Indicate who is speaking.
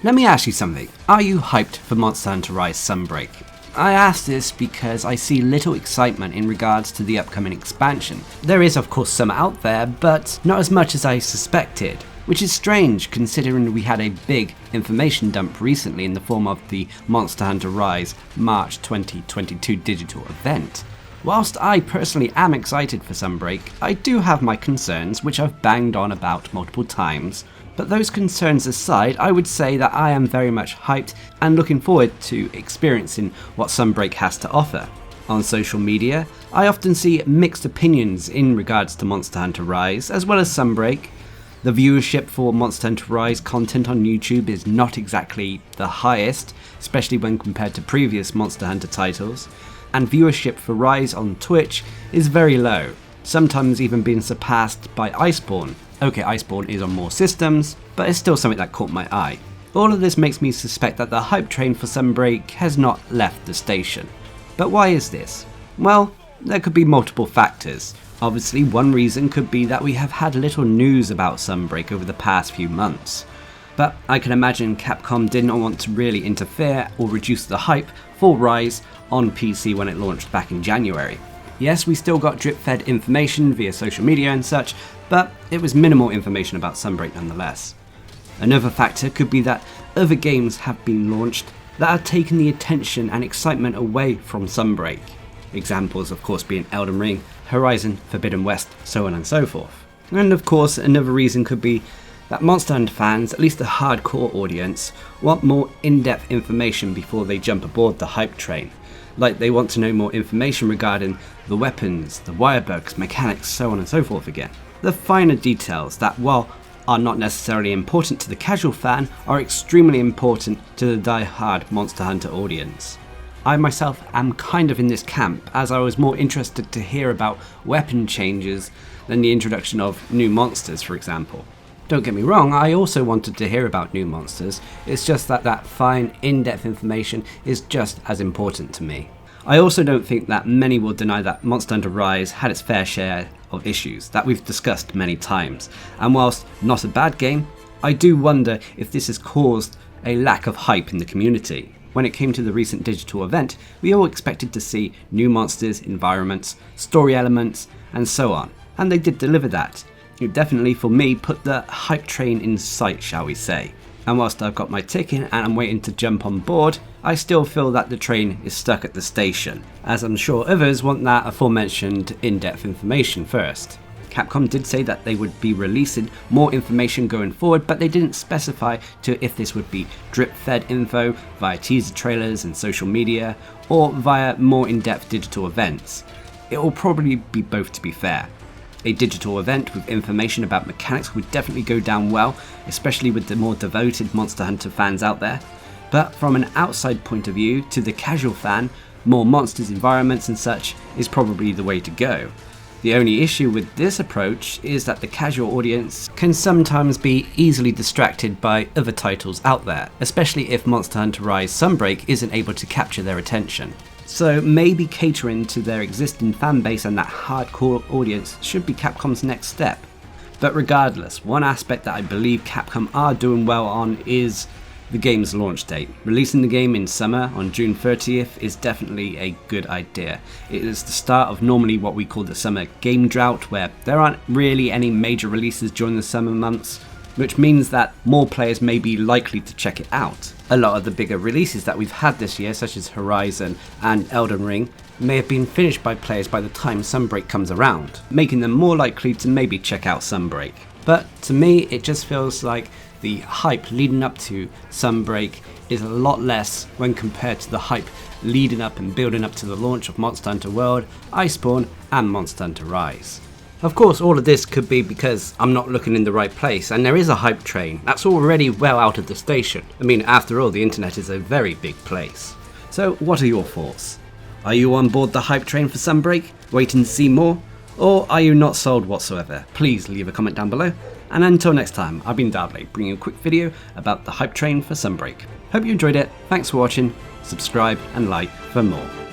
Speaker 1: Let me ask you something. Are you hyped for Monster Hunter Rise Sunbreak? I ask this because I see little excitement in regards to the upcoming expansion. There is of course some out there, but not as much as I suspected, which is strange considering we had a big information dump recently in the form of the Monster Hunter Rise March 2022 digital event. Whilst I personally am excited for Sunbreak, I do have my concerns which I've banged on about multiple times. But those concerns aside, I would say that I am very much hyped and looking forward to experiencing what Sunbreak has to offer. On social media, I often see mixed opinions in regards to Monster Hunter Rise as well as Sunbreak. The viewership for Monster Hunter Rise content on YouTube is not exactly the highest, especially when compared to previous Monster Hunter titles, and viewership for Rise on Twitch is very low, sometimes even being surpassed by Iceborne. Okay, Iceborne is on more systems, but it's still something that caught my eye. All of this makes me suspect that the hype train for Sunbreak has not left the station. But why is this? Well, there could be multiple factors. Obviously, one reason could be that we have had little news about Sunbreak over the past few months. But I can imagine Capcom did not want to really interfere or reduce the hype for Rise on PC when it launched back in January. Yes, we still got drip-fed information via social media and such, but it was minimal information about Sunbreak nonetheless. Another factor could be that other games have been launched that have taken the attention and excitement away from Sunbreak. Examples of course being Elden Ring, Horizon, Forbidden West, so on and so forth. And of course another reason could be that Monster Hunter fans, at least the hardcore audience, want more in-depth information before they jump aboard the hype train. Like they want to know more information regarding the weapons, the wire bugs, mechanics, so on and so forth again. The finer details that, while are not necessarily important to the casual fan, are extremely important to the die-hard Monster Hunter audience. I myself am kind of in this camp, as I was more interested to hear about weapon changes than the introduction of new monsters, for example. Don't get me wrong, I also wanted to hear about new monsters, it's just that fine, in-depth information is just as important to me. I also don't think that many will deny that Monster Hunter Rise had its fair share of issues that we've discussed many times, and whilst not a bad game, I do wonder if this has caused a lack of hype in the community. When it came to the recent digital event, we all expected to see new monsters, environments, story elements, and so on, and they did deliver that. It definitely, for me, put the hype train in sight, shall we say. And whilst I've got my ticket and I'm waiting to jump on board, I still feel that the train is stuck at the station, as I'm sure others want that aforementioned in-depth information first. Capcom did say that they would be releasing more information going forward, but they didn't specify to if this would be drip-fed info via teaser trailers and social media, or via more in-depth digital events. It will probably be both, to be fair. A digital event with information about mechanics would definitely go down well, especially with the more devoted Monster Hunter fans out there. But from an outside point of view, to the casual fan, more monsters, environments and such is probably the way to go. The only issue with this approach is that the casual audience can sometimes be easily distracted by other titles out there, especially if Monster Hunter Rise Sunbreak isn't able to capture their attention. So maybe catering to their existing fanbase and that hardcore audience should be Capcom's next step. But regardless, one aspect that I believe Capcom are doing well on is the game's launch date. Releasing the game in summer on June 30th is definitely a good idea. It is the start of normally what we call the summer game drought, where there aren't really any major releases during the summer months, which means that more players may be likely to check it out. A lot of the bigger releases that we've had this year, such as Horizon and Elden Ring, may have been finished by players by the time Sunbreak comes around, making them more likely to maybe check out Sunbreak. But to me, it just feels like the hype leading up to Sunbreak is a lot less when compared to the hype leading up and building up to the launch of Monster Hunter World, Iceborne and Monster Hunter Rise. Of course, all of this could be because I'm not looking in the right place, and there is a hype train that's already well out of the station. I mean, after all, the internet is a very big place. So what are your thoughts? Are you on board the hype train for Sunbreak, waiting to see more? Or are you not sold whatsoever? Please leave a comment down below. And until next time, I've been Darcblade, bringing you a quick video about the hype train for Sunbreak. Hope you enjoyed it, thanks for watching, subscribe and like for more.